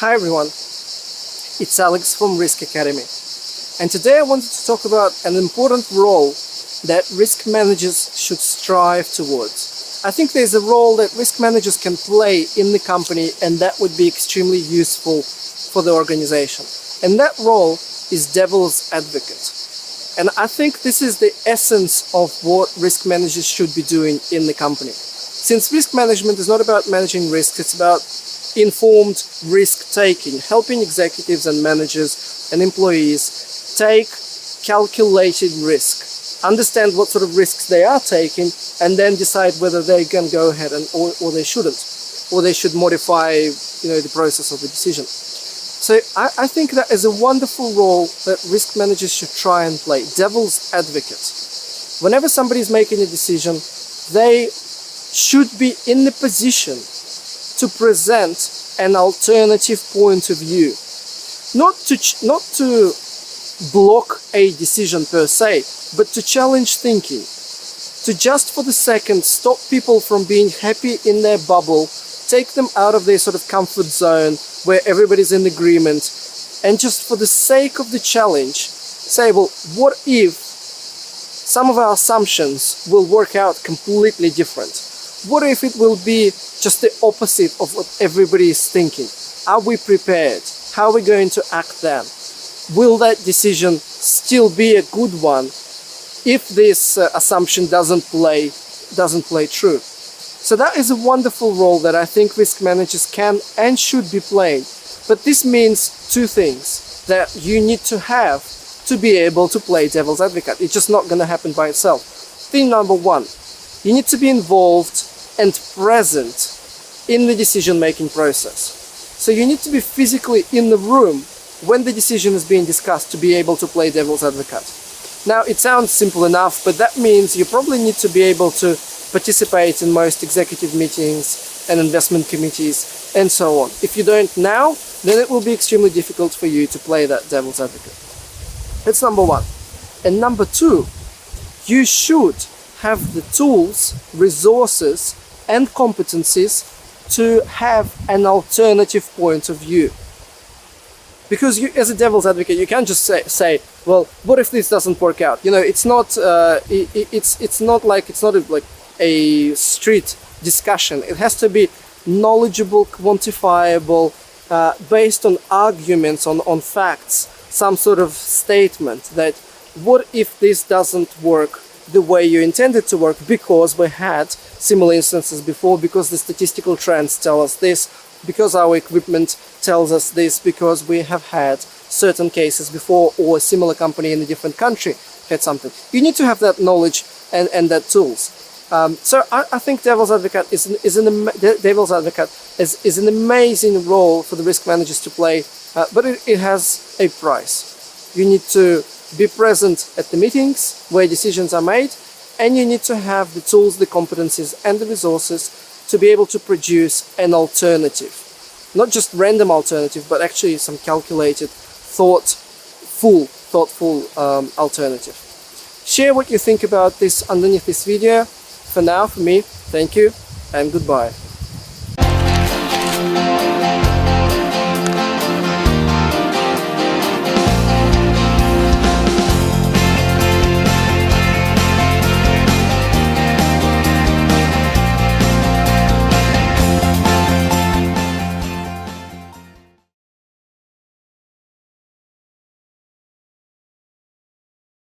Hi everyone, it's Alex from Risk Academy, and today I wanted to talk about an important role that risk managers should strive towards. I think there's a role that risk managers can play in the company, and that would be extremely useful for the organization. And that role is devil's advocate. And I think this is the essence of what risk managers should be doing in the company. Since risk management is not about managing risks, it's about informed risk-taking, helping executives and managers and employees take calculated risk, understand what sort of risks they are taking, and then decide whether they can go ahead or they shouldn't, or they should modify the process of the decision. So I think that is a wonderful role that risk managers should try and play, devil's advocate. Whenever somebody is making a decision, they should be in the position to present an alternative point of view, not to block a decision per se, but to challenge thinking, to just for the second stop people from being happy in their bubble, take them out of their sort of comfort zone where everybody's in agreement, and just for the sake of the challenge say, well, what if some of our assumptions will work out completely different? What if it will be just the opposite of what everybody is thinking? Are we prepared? How are we going to act then? Will that decision still be a good one if this assumption doesn't play true? So that is a wonderful role that I think risk managers can and should be playing. But this means two things that you need to have to be able to play devil's advocate. It's just not going to happen by itself. Thing number one, you need to be involved and present in the decision-making process. So you need to be physically in the room when the decision is being discussed to be able to play devil's advocate. Now, it sounds simple enough, but that means you probably need to be able to participate in most executive meetings and investment committees and so on. If you don't now, then it will be extremely difficult for you to play that devil's advocate. That's number one. And number two, you should have the tools, resources, and competencies to have an alternative point of view. Because you, as a devil's advocate, you can't just say, well, what if this doesn't work out? It's not like a street discussion. It has to be knowledgeable, quantifiable, based on arguments, on facts, some sort of statement that what if this doesn't work the way you intended to work, because we had similar instances before, because the statistical trends tell us this, because our equipment tells us this, because we have had certain cases before, or a similar company in a different country had something. You need to have that knowledge and that tools. So I think devil's advocate is an amazing role for the risk managers to play, but it has a price. You need to be present at the meetings where decisions are made, and you need to have the tools, the competencies, and the resources to be able to produce an alternative. Not just random alternative, but actually some calculated, thoughtful alternative. Share what you think about this underneath this video. For now, for me, thank you and goodbye.